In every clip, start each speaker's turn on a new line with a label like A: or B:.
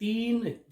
A: 3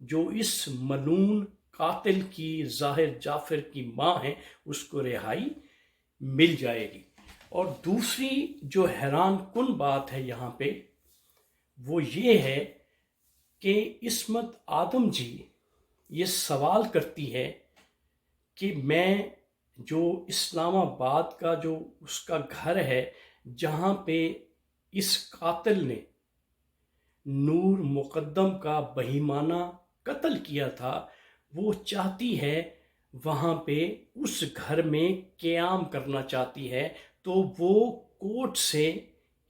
A: جو اس ملعون قاتل کی ظاہر جعفر کی ماں ہے اس کو رہائی مل جائے گی۔ اور دوسری جو حیران کن بات ہے یہاں پہ وہ یہ ہے کہ عصمت آدم جی یہ سوال کرتی ہے کہ میں جو اسلام آباد کا جو اس کا گھر ہے جہاں پہ اس قاتل نے نور مقدم کا بہیمانہ قتل کیا تھا، وہ چاہتی ہے وہاں پہ اس گھر میں قیام کرنا چاہتی ہے، تو وہ کورٹ سے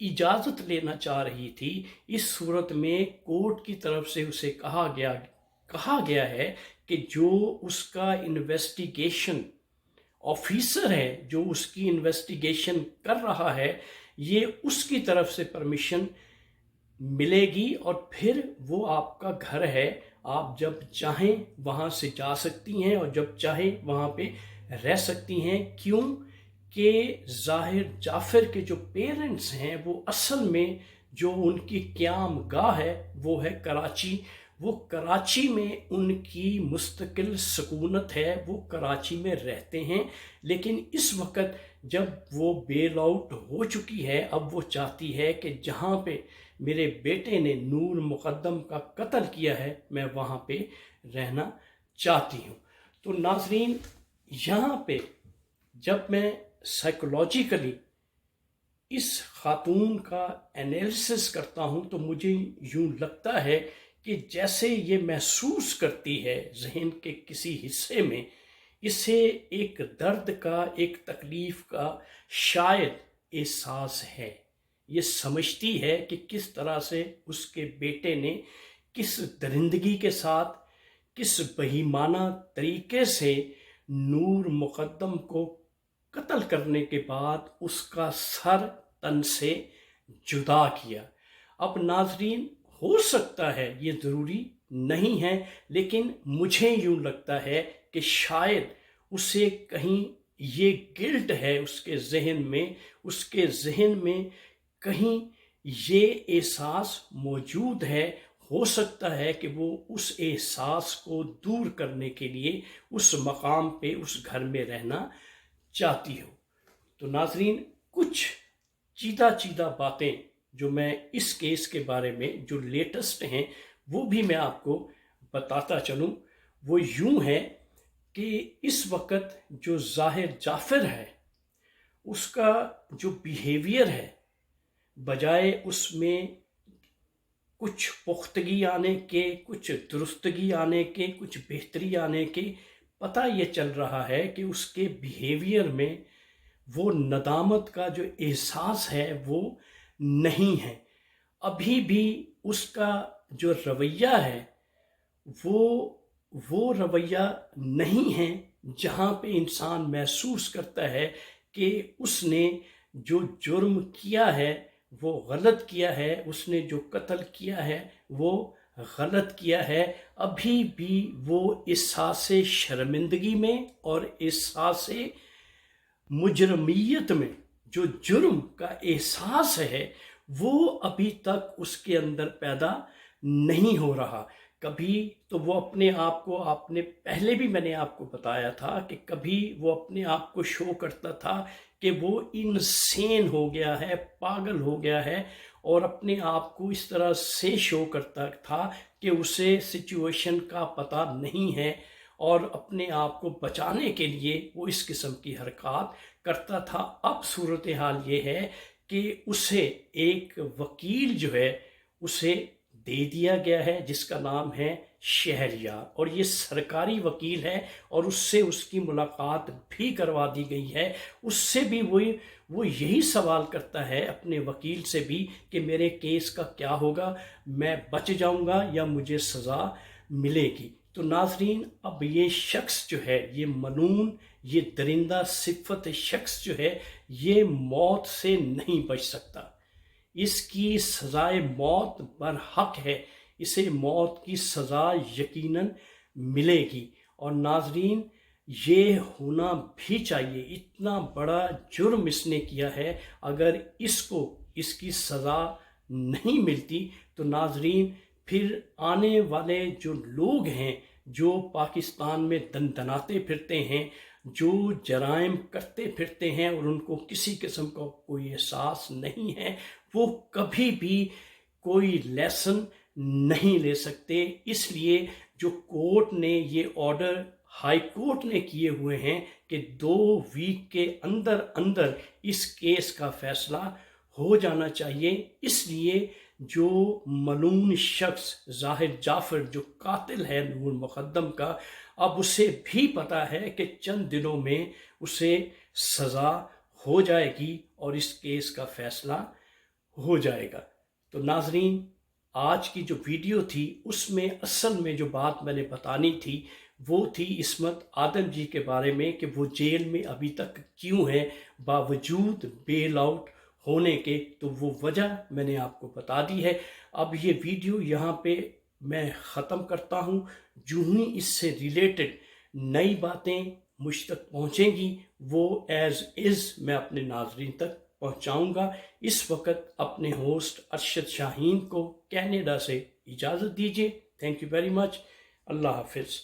A: اجازت لینا چاہ رہی تھی۔ اس صورت میں کورٹ کی طرف سے اسے کہا گیا ہے کہ جو اس کا انویسٹیگیشن آفیسر ہے، جو اس کی انویسٹیگیشن کر رہا ہے، یہ اس کی طرف سے پرمیشن ملے گی اور پھر وہ آپ کا گھر ہے، آپ جب چاہیں وہاں سے جا سکتی ہیں اور جب چاہیں وہاں پہ رہ سکتی ہیں۔ کیوں کہ ظاہر جعفر کے جو پیرنٹس ہیں وہ اصل میں جو ان کی قیام گاہ ہے وہ ہے کراچی، وہ کراچی میں ان کی مستقل سکونت ہے، وہ کراچی میں رہتے ہیں، لیکن اس وقت جب وہ بیل آؤٹ ہو چکی ہے اب وہ چاہتی ہے کہ جہاں پہ میرے بیٹے نے نور مقدم کا قتل کیا ہے میں وہاں پہ رہنا چاہتی ہوں۔ تو ناظرین یہاں پہ جب میں سائیکولوجیکلی اس خاتون کا انالیسس کرتا ہوں تو مجھے یوں لگتا ہے کہ جیسے یہ محسوس کرتی ہے ذہن کے کسی حصے میں، اسے ایک درد کا، ایک تکلیف کا شاید احساس ہے۔ یہ سمجھتی ہے کہ کس طرح سے اس کے بیٹے نے کس درندگی کے ساتھ، کس بہیمانہ طریقے سے نور مقدم کو قتل کرنے کے بعد اس کا سر تن سے جدا کیا۔ اب ناظرین ہو سکتا ہے یہ ضروری نہیں ہے، لیکن مجھے یوں لگتا ہے کہ شاید اسے کہیں یہ گلٹ ہے اس کے ذہن میں کہیں یہ احساس موجود ہے۔ ہو سکتا ہے کہ وہ اس احساس کو دور کرنے کے لیے اس مقام پہ اس گھر میں رہنا چاہتی ہو۔ تو ناظرین کچھ چیدہ باتیں جو میں اس کیس کے بارے میں جو لیٹسٹ ہیں وہ بھی میں آپ کو بتاتا چلوں۔ وہ یوں ہے کہ اس وقت جو ظاہر جعفر ہے اس کا جو بیہیویئر ہے، بجائے اس میں کچھ پختگی آنے کے، کچھ درستگی آنے کے، کچھ بہتری آنے کے، پتہ یہ چل رہا ہے کہ اس کے بیہیویئر میں وہ ندامت کا جو احساس ہے وہ نہیں ہے۔ ابھی بھی اس کا جو رویہ ہے وہ رویہ نہیں ہے جہاں پہ انسان محسوس کرتا ہے کہ اس نے جو جرم کیا ہے وہ غلط کیا ہے، اس نے جو قتل کیا ہے وہ غلط کیا ہے۔ ابھی بھی وہ احساس شرمندگی میں اور احساس مجرمیت میں جو جرم کا احساس ہے وہ ابھی تک اس کے اندر پیدا نہیں ہو رہا۔ کبھی تو وہ اپنے آپ کو، پہلے بھی میں نے آپ کو بتایا تھا کہ کبھی وہ اپنے آپ کو شو کرتا تھا کہ وہ انسین ہو گیا ہے، پاگل ہو گیا ہے، اور اپنے آپ کو اس طرح سے شو کرتا تھا کہ اسے سچویشن کا پتہ نہیں ہے اور اپنے آپ کو بچانے کے لیے وہ اس قسم کی حرکات کرتا تھا۔ اب صورتحال یہ ہے کہ اسے ایک وکیل جو ہے اسے دے دیا گیا ہے جس کا نام ہے شہریار، اور یہ سرکاری وکیل ہے اور اس سے اس کی ملاقات بھی کروا دی گئی ہے۔ اس سے بھی وہ یہی سوال کرتا ہے اپنے وکیل سے بھی کہ میرے کیس کا کیا ہوگا، میں بچ جاؤں گا یا مجھے سزا ملے گی۔ تو ناظرین اب یہ شخص جو ہے، یہ ملعون، یہ درندہ صفت شخص جو ہے یہ موت سے نہیں بچ سکتا۔ اس کی سزائے موت برحق ہے، اسے موت کی سزا یقیناً ملے گی۔ اور ناظرین یہ ہونا بھی چاہیے، اتنا بڑا جرم اس نے کیا ہے، اگر اس کو اس کی سزا نہیں ملتی تو ناظرین پھر آنے والے جو لوگ ہیں جو پاکستان میں دندناتے پھرتے ہیں، جو جرائم کرتے پھرتے ہیں اور ان کو کسی قسم کا کوئی احساس نہیں ہے، وہ کبھی بھی کوئی لیسن نہیں لے سکتے۔ اس لیے جو کورٹ نے یہ آرڈر ہائی کورٹ نے کیے ہوئے ہیں کہ 2 ویک کے اندر اندر اس کیس کا فیصلہ ہو جانا چاہیے، اس لیے جو ملعون شخص ظاہر جعفر جو قاتل ہے نور مقدم کا، اب اسے بھی پتہ ہے کہ چند دنوں میں اسے سزا ہو جائے گی اور اس کیس کا فیصلہ ہو جائے گا۔ تو ناظرین، آج کی جو ویڈیو تھی اس میں اصل میں جو بات میں نے بتانی تھی وہ تھی عصمت آدم جی کے بارے میں کہ وہ جیل میں ابھی تک کیوں ہے باوجود بیل آؤٹ ہونے کے۔ تو وہ وجہ میں نے آپ کو بتا دی ہے۔ اب یہ ویڈیو یہاں پہ میں ختم کرتا ہوں۔ جو ہی اس سے ریلیٹڈ نئی باتیں مجھ تک پہنچیں گی وہ ایز از میں اپنے ناظرین تک پہنچاؤں گا۔ اس وقت اپنے ہوسٹ ارشد شاہین کو کینیڈا سے اجازت دیجیے۔ Thank you very much. Allah حافظ۔